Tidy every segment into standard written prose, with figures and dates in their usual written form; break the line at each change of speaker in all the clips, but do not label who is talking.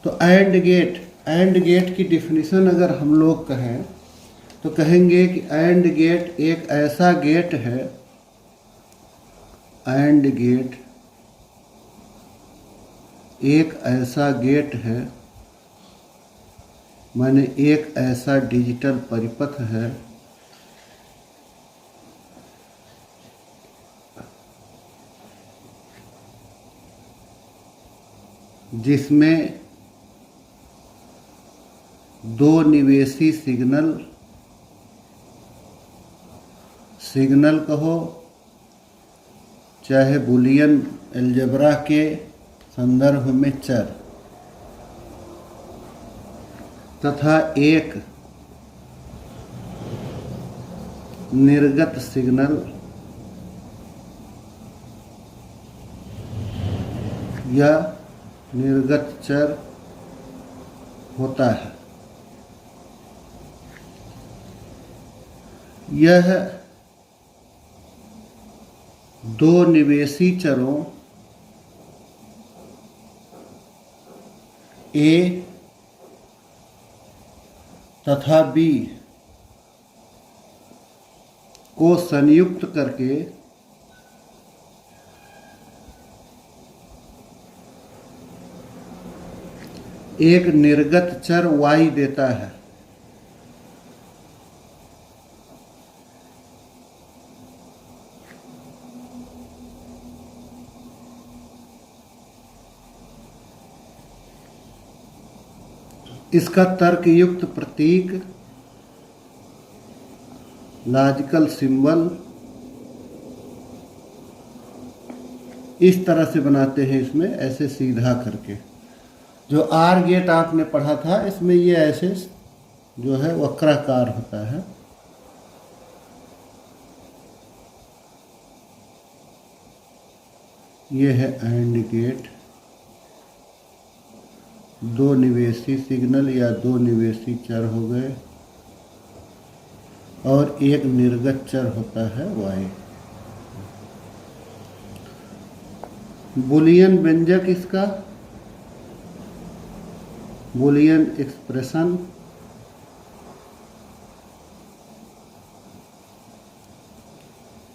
तो and gate की definition अगर हम लोग कहें तो कहेंगे कि एंड गेट एक ऐसा गेट है, एंड गेट एक ऐसा गेट है, माने एक ऐसा डिजिटल परिपथ है जिसमें दो निवेशी सिग्नल कहो, चाहे बुलियन अलजेब्रा के संदर्भ में चर, तथा एक निर्गत सिग्नल या निर्गत चर होता है। यह दो निवेशी चरों ए तथा बी को संयुक्त करके एक निर्गत चर y देता है। इसका तर्कयुक्त प्रतीक, लॉजिकल सिंबल इस तरह से बनाते हैं इसमें, ऐसे सीधा करके। जो आर गेट आपने पढ़ा था इसमें ये ऐसे जो है वक्राकार होता है। ये है एंड गेट, दो निवेशी सिग्नल या दो निवेशी चर हो गए और एक निर्गत चर होता है y। बुलियन व्यंजक इसका, Boolean expression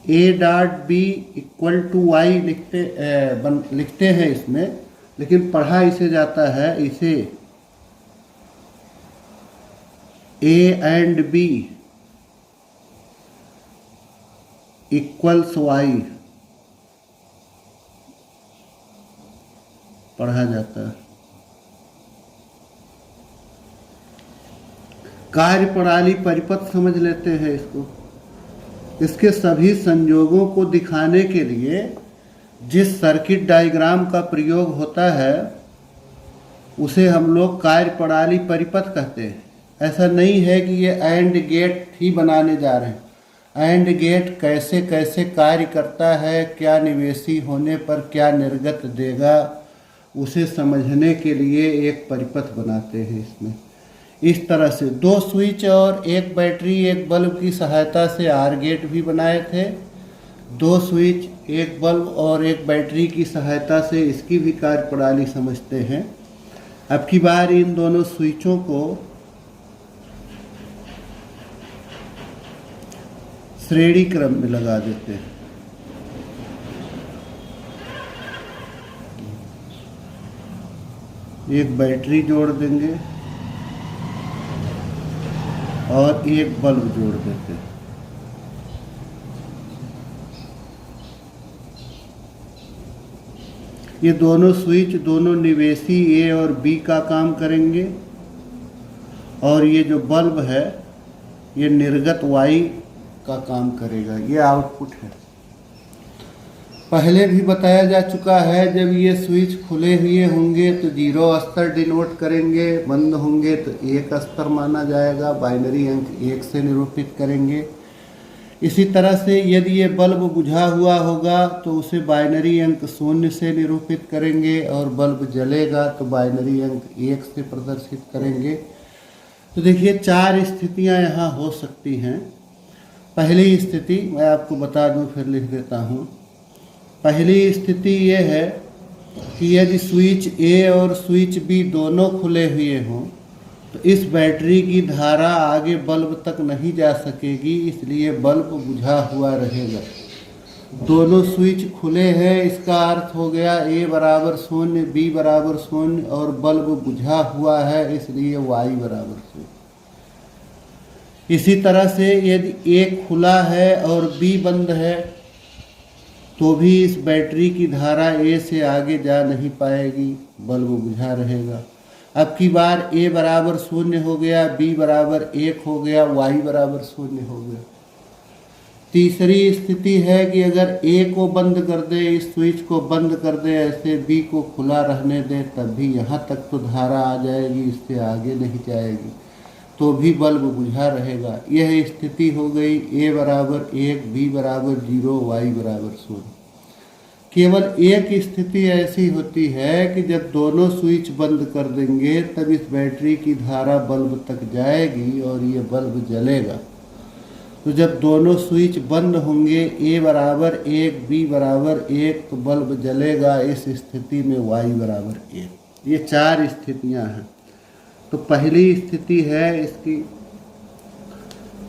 a dot B equal to Y लिखते हैं इसमें, लेकिन पढ़ा इसे जाता है इसे a and b equals y पढ़ा जाता है। कार्य प्रणाली परिपथ समझ लेते हैं इसको। इसके सभी संयोगों को दिखाने के लिए जिस सर्किट डायग्राम का प्रयोग होता है उसे हम लोग कार्य प्रणाली परिपथ कहते हैं। ऐसा नहीं है कि ये एंड गेट ही बनाने जा रहे हैं। एंड गेट कैसे कैसे कार्य करता है, क्या निवेशी होने पर क्या निर्गत देगा, उसे समझने के लिए एक परिपथ बनाते हैं इसमें। इस तरह से दो स्विच और एक बैटरी एक बल्ब की सहायता से आर गेट भी बनाए थे। दो स्विच एक बल्ब और एक बैटरी की सहायता से इसकी भी कार्य प्रणाली समझते हैं। अब की बार इन दोनों स्विचों को श्रेणी क्रम में लगा देते हैं। एक बैटरी जोड़ देंगे और एक बल्ब जोड़ देते हैं। ये दोनों स्विच दोनों निवेशी ए और बी का काम करेंगे और ये जो बल्ब है ये निर्गत वाई का काम करेगा। ये आउटपुट है। पहले भी बताया जा चुका है, जब ये स्विच खुले हुए होंगे तो 0 स्तर डिनोट करेंगे, बंद होंगे तो 1 स्तर माना जाएगा, बाइनरी अंक 1 से निरूपित करेंगे। इसी तरह से यदि ये बल्ब बुझा हुआ होगा तो उसे बाइनरी अंक 0 से निरूपित करेंगे और बल्ब जलेगा तो बाइनरी अंक 1 से प्रदर्शित करेंगे। तो देखिए 4 स्थितियां यहाँ हो सकती हैं। पहली स्थिति मैं आपको बता दूं, फिर लिख देता हूँ। पहली स्थिति ये है कि यदि स्विच ए और स्विच बी दोनों खुले हुए हों तो इस बैटरी की धारा आगे बल्ब तक नहीं जा सकेगी, इसलिए बल्ब बुझा हुआ रहेगा। दोनों स्विच खुले हैं, इसका अर्थ हो गया ए बराबर 0, बी बराबर 0 और बल्ब बुझा हुआ है, इसलिए वाई बराबर 0। इसी तरह से यदि ए खुला है और बी बंद है तो भी इस बैटरी की धारा ए से आगे जा नहीं पाएगी, बल्ब बुझा रहेगा। अब की बार ए बराबर 0 हो गया, बी बराबर 1 हो गया, वाई बराबर 0 हो गया। तीसरी स्थिति है कि अगर ए को बंद कर दे, इस स्विच को बंद कर दे, ऐसे बी को खुला रहने दे, तब भी यहाँ तक तो धारा आ जाएगी, इससे आगे नहीं जाएगी, तो भी बल्ब बुझा रहेगा। यह स्थिति हो गई ए बराबर 1, बी बराबर 0, वाई बराबर 0। केवल एक स्थिति ऐसी होती है कि जब दोनों स्विच बंद कर देंगे तब इस बैटरी की धारा बल्ब तक जाएगी और ये बल्ब जलेगा। तो जब दोनों स्विच बंद होंगे, ए बराबर 1, बी बराबर 1, तो बल्ब जलेगा। इस स्थिति में वाई बराबर 1। ये 4 स्थितियां हैं। तो पहली स्थिति है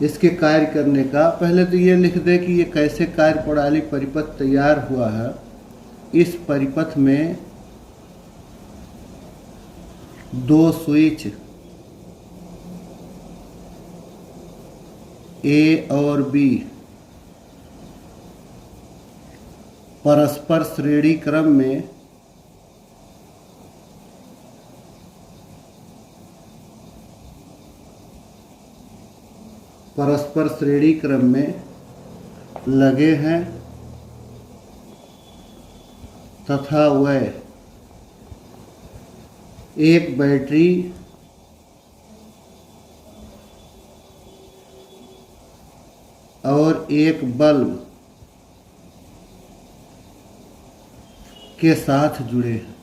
इसके कार्य करने का। पहले तो ये लिख दे कि ये कैसे कार्य प्रणाली परिपथ तैयार हुआ है। इस परिपथ में 2 स्विच ए और बी परस्पर श्रेणी क्रम में लगे हैं तथा वह एक बैटरी और एक बल्ब के साथ जुड़े हैं।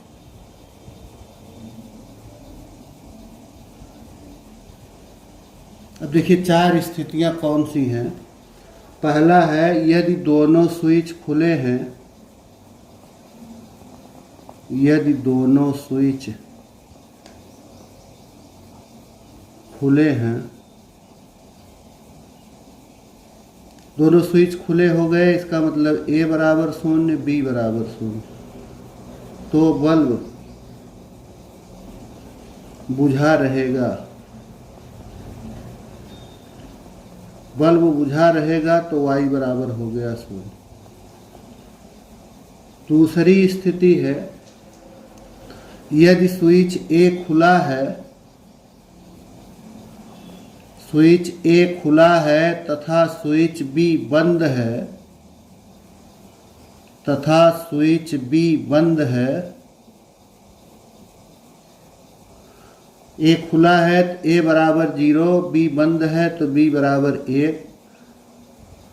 अब देखिए 4 स्थितियां कौन सी हैं। पहला है यदि दोनों स्विच खुले हैं, यदि दोनों स्विच खुले हैं, दोनों स्विच खुले हो गए, इसका मतलब ए बराबर 0, बी बराबर 0, तो बल्ब बुझा रहेगा। बल्ब बुझा रहेगा तो वाई बराबर हो गया 0। दूसरी स्थिति है यदि स्विच ए खुला है, स्विच ए खुला है तथा स्विच बी बंद है, तथा स्विच बी बंद है। ए खुला है तो ए बराबर 0, बी बंद है तो बी बराबर 1,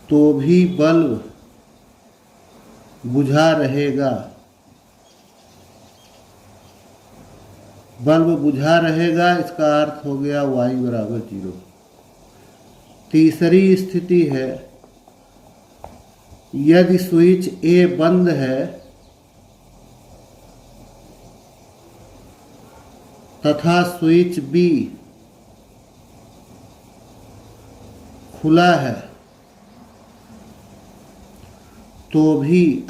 तो भी बल्ब बुझा रहेगा। बल्ब बुझा रहेगा, इसका अर्थ हो गया वाई बराबर 0। तीसरी स्थिति है यदि स्विच ए बंद है तथा स्विच बी खुला है, तो भी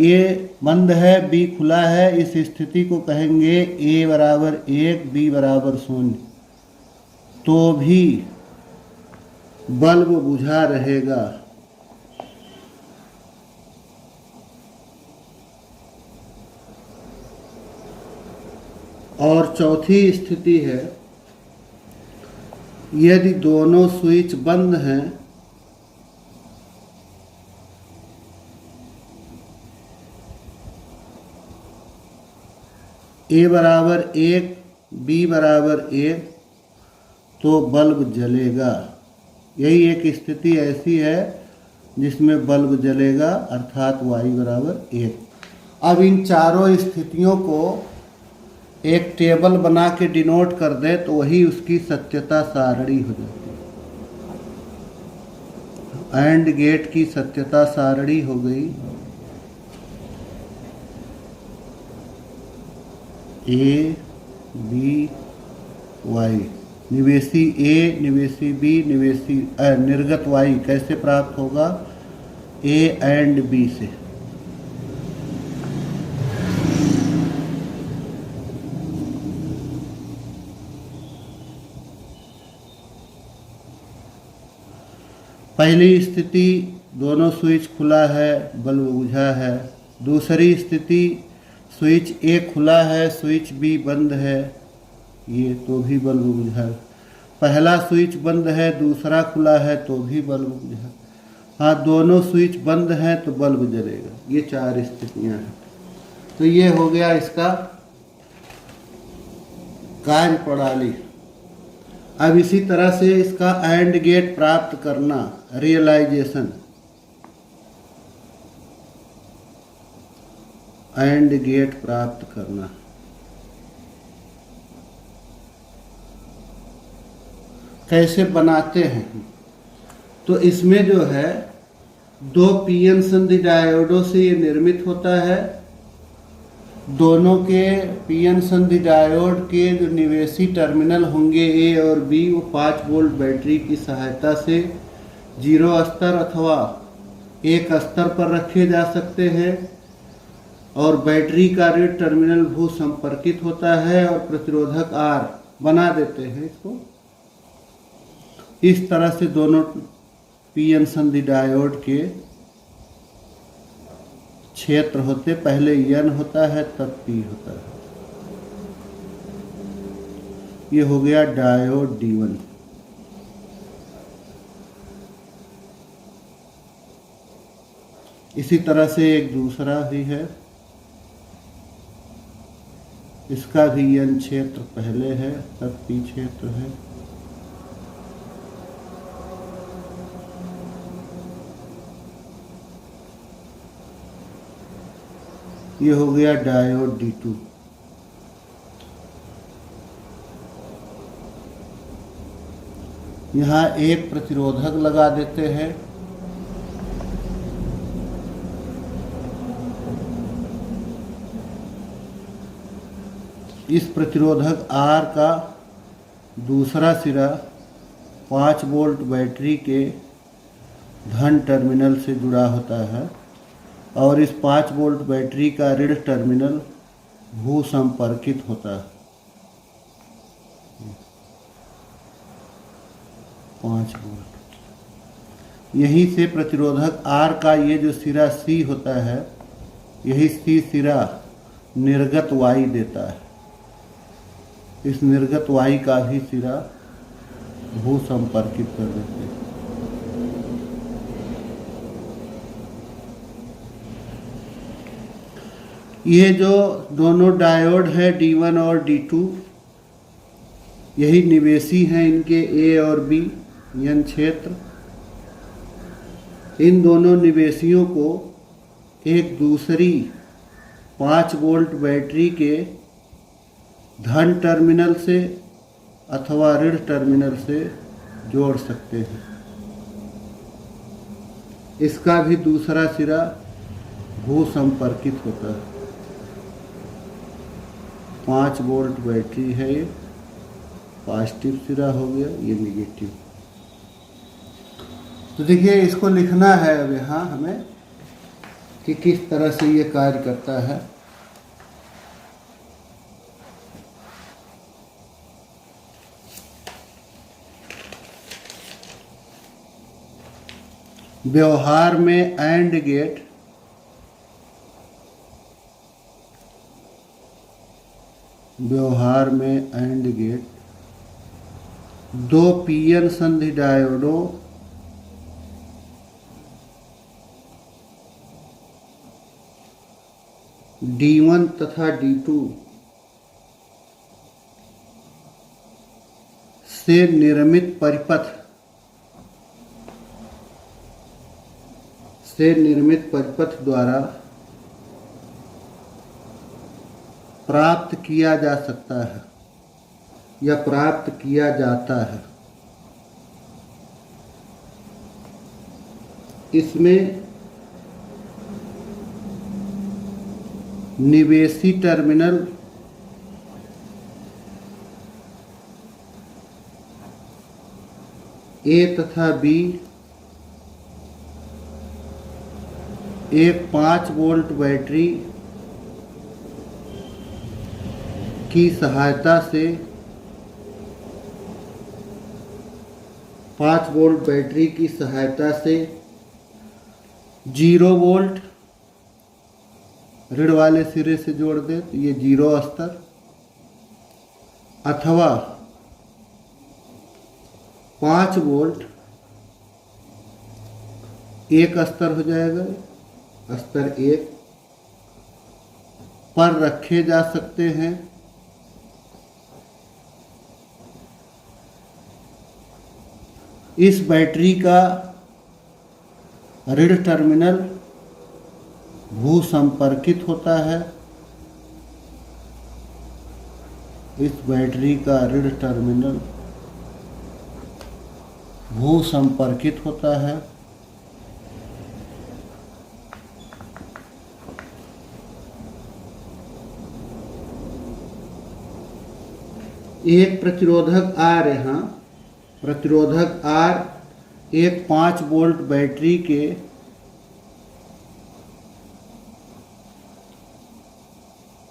ए बंद है, बी खुला है, इस स्थिति को कहेंगे ए बराबर 1, बी बराबर 0, तो भी बल्ब बुझा रहेगा। और चौथी स्थिति है यदि दोनों स्विच बंद हैं, ए बराबर 1, बी बराबर 1, तो बल्ब जलेगा। यही एक स्थिति ऐसी है जिसमें बल्ब जलेगा, अर्थात वाई बराबर 1। अब इन चारों स्थितियों को एक टेबल बना के डिनोट कर दे तो वही उसकी सत्यता सारणी हो जाती है। एंड गेट की सत्यता सारणी हो गई ए बी वाई, निवेशी ए, निवेशी बी, निर्गत वाई कैसे प्राप्त होगा? ए एंड बी से। पहली स्थिति दोनों स्विच खुला है, बल्ब बुझा है। दूसरी स्थिति स्विच ए खुला है, स्विच बी बंद है, ये तो भी बल्ब बुझा। पहला स्विच बंद है, दूसरा खुला है तो भी बल्ब बुझा। हाँ, दोनों स्विच बंद हैं तो बल्ब जलेगा। ये 4 स्थितियां हैं। तो ये हो गया इसका कार्य प्रणाली। अब इसी तरह से इसका एंड गेट प्राप्त करना, रियलाइजेशन, एंड गेट प्राप्त करना। कैसे बनाते हैं? तो इसमें जो है 2 पीएन संधि डायोडों से ये निर्मित होता है। दोनों के पीएन संधि डायोड के जो निवेशी टर्मिनल होंगे ए और बी, वो 5 वोल्ट बैटरी की सहायता से 0 स्तर अथवा 1 स्तर पर रखे जा सकते हैं और बैटरी का ऋण टर्मिनल भू संपर्कित होता है और प्रतिरोधक आर बना देते हैं इसको। इस तरह से दोनों पीएन संधि डायोड के क्षेत्र होते, पहले एन होता है तब पी होता है। ये हो गया डायोड D1। इसी तरह से एक दूसरा भी है, इसका भी एन क्षेत्र पहले है तब पी क्षेत्र है। ये हो गया डायोड D2। यहाँ एक प्रतिरोधक लगा देते हैं। इस प्रतिरोधक R का दूसरा सिरा 5 वोल्ट बैटरी के धन टर्मिनल से जुड़ा होता है और इस 5 वोल्ट बैटरी का ऋण टर्मिनल भू संपर्कित होता है। 5 वोल्ट। यहीं से प्रतिरोधक R का ये जो सिरा C होता है, यही C सिरा निर्गत Y देता है। इस निर्गत Y का भी सिरा भू संपर्कित कर देते हैं। ये जो दोनों डायोड है D1 और D2, यही निवेशी हैं इनके ए और बी एन क्षेत्र। इन दोनों निवेशियों को एक दूसरी 5 वोल्ट बैटरी के धन टर्मिनल से अथवा ऋण टर्मिनल से जोड़ सकते हैं। इसका भी दूसरा सिरा भू संपर्कित होता है। 5 वोल्ट बैटरी है, ये पॉजिटिव सिरा हो गया, ये नेगेटिव। तो देखिए, इसको लिखना है अब यहाँ हमें कि किस तरह से ये कार्य करता है। व्यवहार में एंड गेट दो पीएन संधि डायोडों D1 तथा D2 से निर्मित परिपथ द्वारा प्राप्त किया जा सकता है या प्राप्त किया जाता है। इसमें निवेशी टर्मिनल ए तथा बी एक 5 वोल्ट बैटरी की सहायता से 5 वोल्ट बैटरी की सहायता से 0 वोल्ट ऋण वाले सिरे से जोड़ दे तो ये 0 स्तर, अथवा 5 वोल्ट एक स्तर हो जाएगा, स्तर 1 पर रखे जा सकते हैं। इस बैटरी का ऋण टर्मिनल भू संपर्कित होता है। इस बैटरी का ऋण टर्मिनल भू संपर्कित होता है। एक प्रतिरोधक R यहाँ, प्रतिरोधक R एक 5 वोल्ट बैटरी के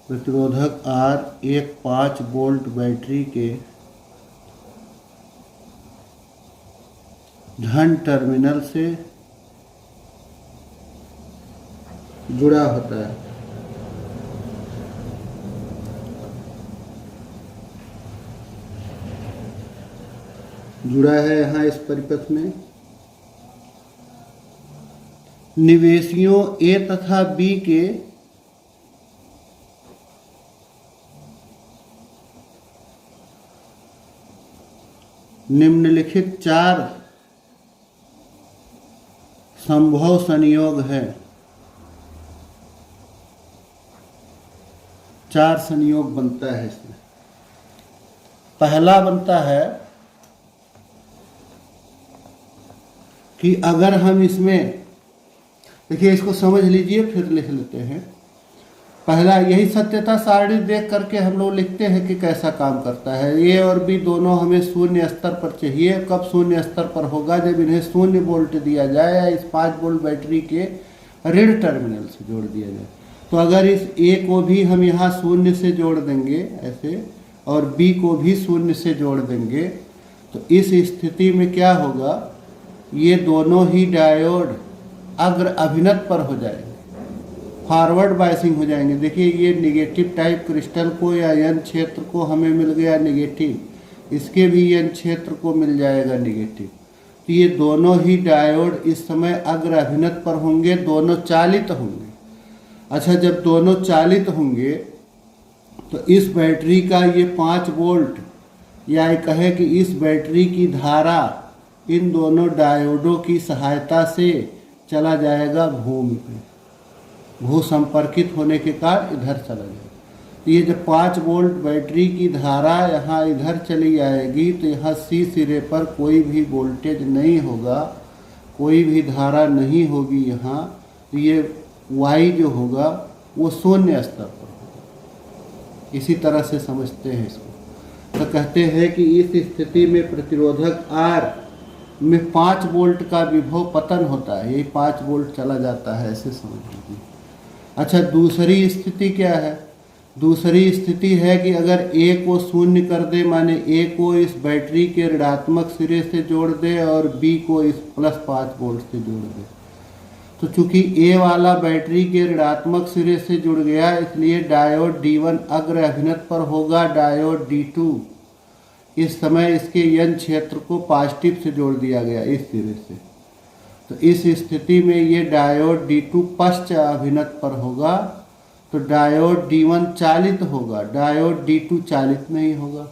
प्रतिरोधक R एक 5 वोल्ट बैटरी के धन टर्मिनल से जुड़ा होता है। जुड़ा है यहाँ इस परिपथ में। निवेशियों ए तथा बी के निम्नलिखित 4 संभव संयोग है। 4 संयोग बनता है इसमें। पहला बनता है कि अगर हम इसमें, देखिए इसको समझ लीजिए फिर लिख लेते हैं। पहला यही सत्यता सारणी देख करके हम लोग लिखते हैं कि कैसा काम करता है। ए और बी दोनों हमें शून्य स्तर पर चाहिए। कब शून्य स्तर पर होगा? जब इन्हें 0 वोल्ट दिया जाए या इस 5 वोल्ट बैटरी के ऋण टर्मिनल से जोड़ दिया जाए। तो अगर इस ए को भी हम यहाँ 0 से जोड़ देंगे ऐसे, और बी को भी 0 से जोड़ देंगे, तो इस स्थिति में क्या होगा? ये दोनों ही डायोड अग्र अभिनत पर हो जाएंगे, फॉरवर्ड बायसिंग हो जाएंगे। देखिए ये निगेटिव टाइप क्रिस्टल को या एन क्षेत्र को हमें मिल गया निगेटिव, इसके भी एन क्षेत्र को मिल जाएगा निगेटिव। तो ये दोनों ही डायोड इस समय अग्र अभिनत पर होंगे, दोनों चालित होंगे। अच्छा, जब दोनों चालित होंगे तो इस बैटरी का ये 5 वोल्ट, या कहे कि इस बैटरी की धारा इन दोनों डायोडों की सहायता से चला जाएगा भूमि पे, भू संपर्कित होने के कारण इधर चला जाएगा। तो ये जब 5 वोल्ट बैटरी की धारा यहाँ इधर चली आएगी तो यहाँ सी सिरे पर कोई भी वोल्टेज नहीं होगा, कोई भी धारा नहीं होगी यहाँ। तो ये वाई जो होगा वो 0 स्तर पर होगा। इसी तरह से समझते हैं इसको। तो कहते हैं कि इस स्थिति में प्रतिरोधक R में 5 वोल्ट का विभव पतन होता है। यही 5 वोल्ट चला जाता है, ऐसे समझ लीजिए। अच्छा, दूसरी स्थिति क्या है? दूसरी स्थिति है कि अगर ए को 0 कर दे, माने ए को इस बैटरी के ऋणात्मक सिरे से जोड़ दे और बी को इस +5 वोल्ट से जोड़ दे। तो चूंकि ए वाला बैटरी के ऋणात्मक सिरे से जुड़ गया, इसलिए डायोड D1 अग्र अभिनत पर होगा, डायोड D2 इस समय इसके यन क्षेत्र को पॉजिटिव से जोड़ दिया गया इस सिरे से। तो इस स्थिति में ये डायोड D2 पश्च अभिनत पर होगा, तो डायोड D1 चालित होगा, डायोड D2 चालित नहीं होगा।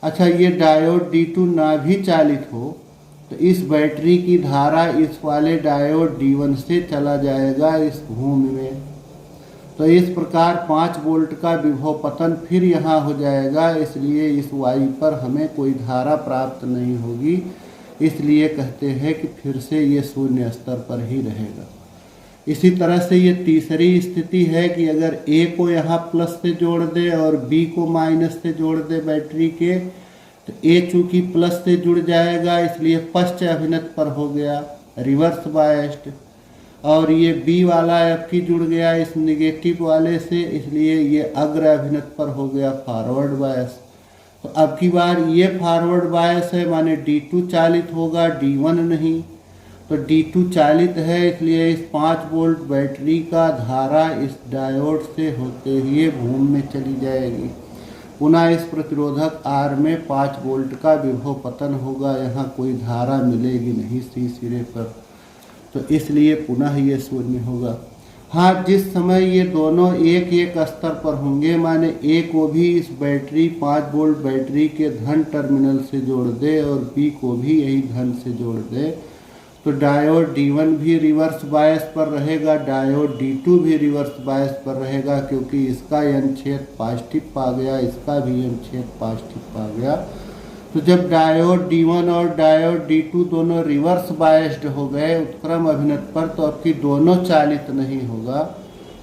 अच्छा, ये डायोड D2 ना भी चालित हो तो इस बैटरी की धारा इस वाले डायोड D1 से चला जाएगा इस भूमि में। तो इस प्रकार 5 वोल्ट का विभव पतन फिर यहाँ हो जाएगा, इसलिए इस वाई पर हमें कोई धारा प्राप्त नहीं होगी। इसलिए कहते हैं कि फिर से ये 0 स्तर पर ही रहेगा। इसी तरह से ये तीसरी स्थिति है कि अगर ए को यहाँ प्लस से जोड़ दे और बी को माइनस से जोड़ दे बैटरी के, तो ए चूंकि प्लस से जुड़ जाएगा इसलिए पश्च अभिनत पर हो गया, रिवर्स बायस्ड। और ये बी वाला आपकी जुड़ गया इस निगेटिव वाले से, इसलिए ये अग्र अभिनत पर हो गया, फॉरवर्ड बायस। तो अब की बार ये फॉरवर्ड बायस है, माने D2 चालित होगा, D1 नहीं। तो D2 चालित है, इसलिए इस 5 वोल्ट बैटरी का धारा इस डायोड से होते हुए भूमि में चली जाएगी। पुनः इस प्रतिरोधक R में 5 वोल्ट का विभव पतन होगा, यहाँ कोई धारा मिलेगी नहीं सी सिरे पर, तो इसलिए पुनः ये शून्य होगा। हाँ, जिस समय ये दोनों एक एक स्तर पर होंगे, माने ए को भी इस बैटरी 5 वोल्ट बैटरी के धन टर्मिनल से जोड़ दे और बी को भी यही धन से जोड़ दे, तो डायोड D1 भी रिवर्स बायस पर रहेगा, डायोड D2 भी रिवर्स बायस पर रहेगा, क्योंकि इसका एन छेद पॉजिटिव आ गया, इसका भी एन छेद पॉजिटिव आ गया। तो जब डायोड D1 और डायोड D2 दोनों रिवर्स बायस्ड हो गए उत्क्रम अभिनत पर, तो अब की दोनों चालित नहीं होगा।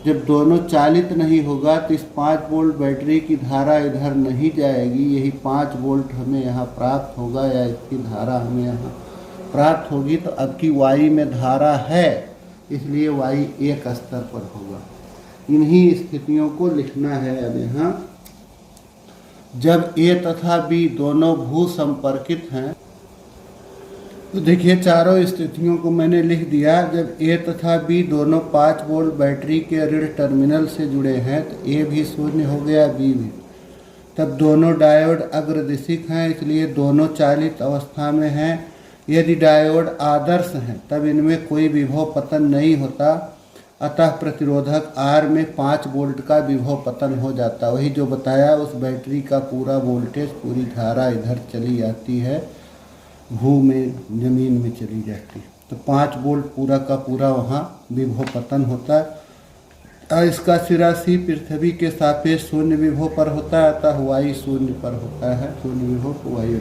जब दोनों चालित नहीं होगा तो इस 5 वोल्ट बैटरी की धारा इधर नहीं जाएगी, यही 5 वोल्ट हमें यहाँ प्राप्त होगा या इसकी धारा हमें यहाँ प्राप्त होगी। तो अब की Y में धारा है, इसलिए Y एक स्तर पर होगा। इन्हीं स्थितियों को लिखना है अब यहाँ। जब A तथा B दोनों भू संपर्कित हैं, तो देखिए चारों स्थितियों को मैंने लिख दिया। जब A तथा B दोनों 5 वोल्ट बैटरी के ऋण टर्मिनल से जुड़े हैं, तो A भी शून्य हो गया, B भी। तब दोनों डायोड अग्रदिशिक हैं, इसलिए दोनों चालित अवस्था में हैं। यदि डायोड आदर्श हैं, तब इनमें कोई विभव पतन नहीं होता, अतः प्रतिरोधक R में 5 वोल्ट का विभव पतन हो जाता। वही जो बताया, उस बैटरी का पूरा वोल्टेज, पूरी धारा इधर चली जाती है, भू में, जमीन में चली जाती है। तो 5 वोल्ट पूरा का पूरा वहाँ विभव पतन होता है। इसका सिरा C पृथ्वी के सापेक्ष शून्य विभव पर होता है, अतः Y शून्य पर होता है, शून्य विभव Y।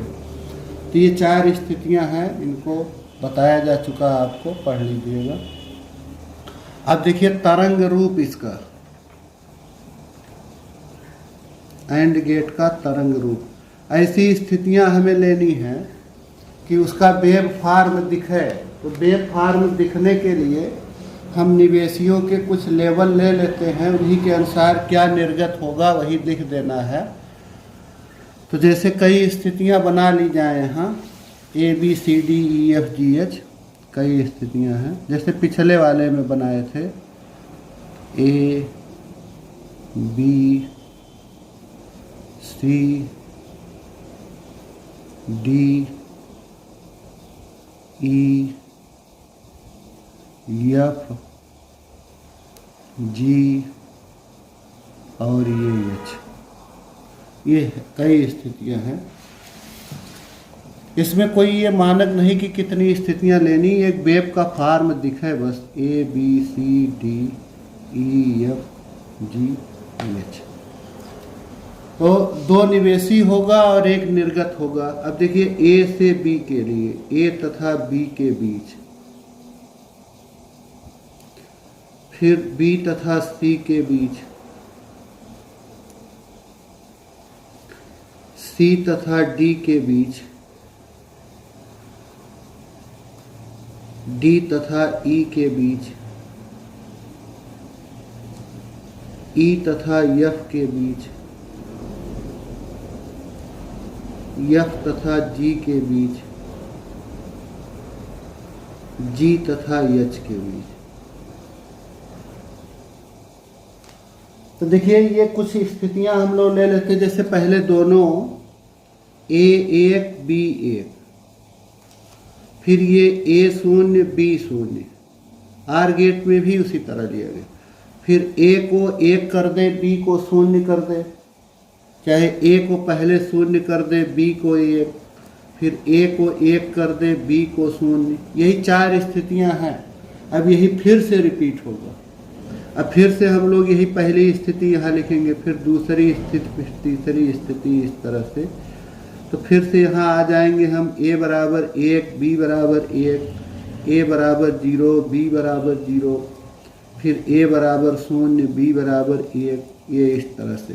तो ये 4 स्थितियाँ हैं, इनको बताया जा चुका है, आपको पढ़ लीजिएगा। अब देखिए तरंग रूप इसका, एंड गेट का तरंग रूप। ऐसी स्थितियां हमें लेनी है कि उसका वेव फॉर्म दिखे। तो वेव फॉर्म दिखने के लिए हम निवेशियों के कुछ लेवल ले लेते हैं, उन्हीं के अनुसार क्या निर्गत होगा वही लिख देना है। तो जैसे कई स्थितियां बना ली जाए यहाँ, ABCDEFGH कई स्थितियां हैं, जैसे पिछले वाले में बनाए थे A B C D E F G और ये H, ये कई स्थितियां हैं। इसमें कोई ये मानक नहीं कि कितनी स्थितियां लेनी, एक वेव का फॉर्म दिखे बस, ABCDEFGH। तो 2 निवेशी होगा और 1 निर्गत होगा। अब देखिए A से B के लिए, A तथा B के बीच, फिर B तथा C के बीच, C तथा D के बीच, D तथा E के बीच, E तथा F के बीच, F तथा G के बीच, G तथा H के बीच। तो देखिए ये कुछ स्थितियां हम लोग ले लेते हैं। जैसे पहले दोनों A1 B1, फिर ये A0 B0, आर गेट में भी उसी तरह लिया गया। फिर A को 1 कर दे, B को 0 कर दे, चाहे A को पहले 0 कर दे, B को 1, फिर A को 1 कर दे, B को 0। यही 4 स्थितियां हैं। अब यही फिर से रिपीट होगा। अब फिर से हम लोग यही पहली स्थिति यहाँ लिखेंगे, फिर दूसरी स्थिति, फिर तीसरी स्थिति, इस तरह से। तो फिर से यहाँ आ जाएंगे हम, A बराबर 1, B बराबर 1, A बराबर 0, B बराबर 0, फिर A बराबर 0, B बराबर 1, ये इस तरह से।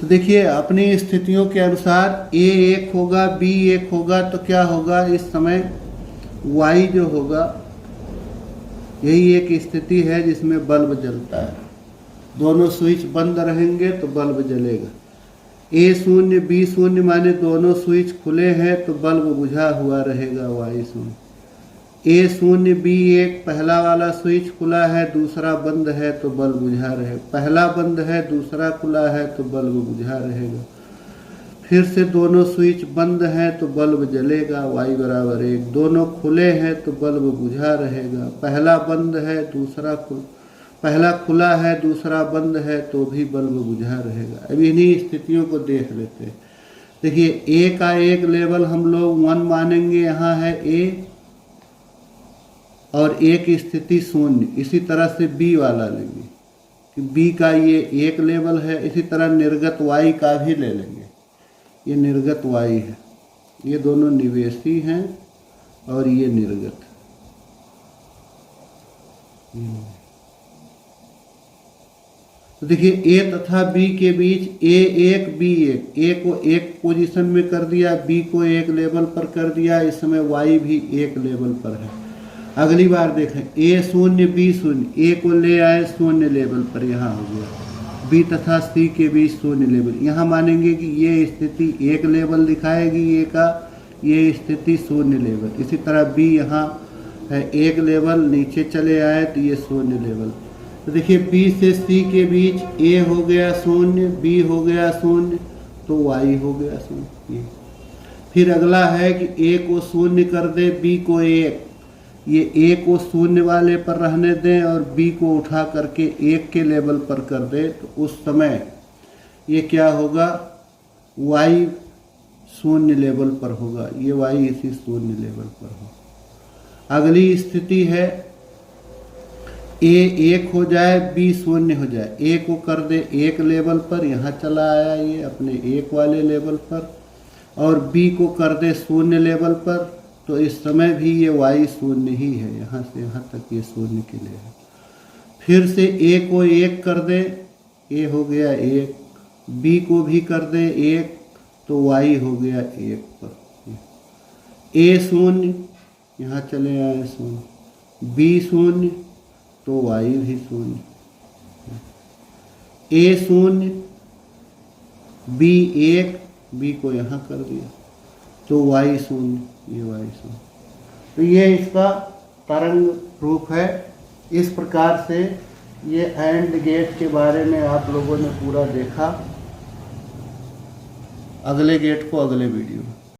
तो देखिए अपनी स्थितियों के अनुसार ए 1 होगा, बी 1 होगा, तो क्या होगा इस समय वाई जो होगा, यही एक स्थिति है जिसमें बल्ब जलता है। दोनों स्विच बंद रहेंगे तो बल्ब जलेगा। ए 0 बी 0 माने दोनों स्विच खुले हैं तो बल्ब बुझा हुआ रहेगा वाई 0। ए 0 बी 1 पहला वाला स्विच खुला है, दूसरा बंद है तो बल्ब बुझा रहेगा। पहला बंद है, दूसरा खुला है तो बल्ब बुझा रहेगा। फिर से दोनों स्विच बंद हैं तो बल्ब जलेगा, y बराबर 1। दोनों खुले हैं तो बल्ब बुझा रहेगा। पहला बंद है, पहला खुला है, दूसरा बंद है तो भी बल्ब बुझा रहेगा। अब इन्हीं स्थितियों को देख लेते हैं। देखिए ए का एक लेवल हम लोग 1 मानेंगे, यहाँ है ए और एक स्थिति 0। इसी तरह से बी वाला लेंगे कि बी का ये एक लेवल है। इसी तरह निर्गत वाई का भी ले लेंगे, ये निर्गत वाई है। ये दोनों निवेशी हैं और ये निर्गत। तो देखिए ए तथा बी के बीच ए 1 बी 1, ए को एक पोजीशन में कर दिया, बी को एक लेवल पर कर दिया। इस समय वाई भी एक लेवल पर है। अगली बार देखें ए 0 बी 0, ए को ले आए 0 लेवल पर, यहाँ हो गया। बी तथा सी के बीच 0 लेवल, यहाँ मानेंगे कि ये स्थिति एक लेवल दिखाएगी ए का, ये स्थिति 0 लेवल। इसी तरह बी यहाँ है एक लेवल, नीचे चले आए तो ये 0 लेवल। तो देखिए बी से सी के बीच ए हो गया 0, बी हो गया 0, तो वाई हो गया 0। फिर अगला है कि ए को 0 कर दे, बी को 1। ये ए को 0 वाले पर रहने दें और बी को उठा करके 1 के लेवल पर कर दे, तो उस समय ये क्या होगा, वाई 0 लेवल पर होगा। ये वाई इसी 0 लेवल पर होगा। अगली स्थिति है ए 1 हो जाए, बी 0 हो जाए। ए को कर दे 1 लेवल पर, यहाँ चला आया ये अपने 1 वाले लेवल पर, और बी को कर दे 0 लेवल पर, तो इस समय भी ये वाई 0 ही है। यहाँ से यहाँ तक ये 0 के लिए है। फिर से ए को 1 कर दे, ए हो गया 1, बी को भी कर दे 1, तो वाई हो गया 1 पर। ए 0 यहाँ चले आए 0, बी 0 तो वाई भी 0, ए 0 बी 1, बी को यहाँ कर दिया तो वाई 0, ये वाई 0। तो ये इसका तरंग रूप है। इस प्रकार से ये एंड गेट के बारे में आप लोगों ने पूरा देखा। अगले गेट को अगले वीडियो में।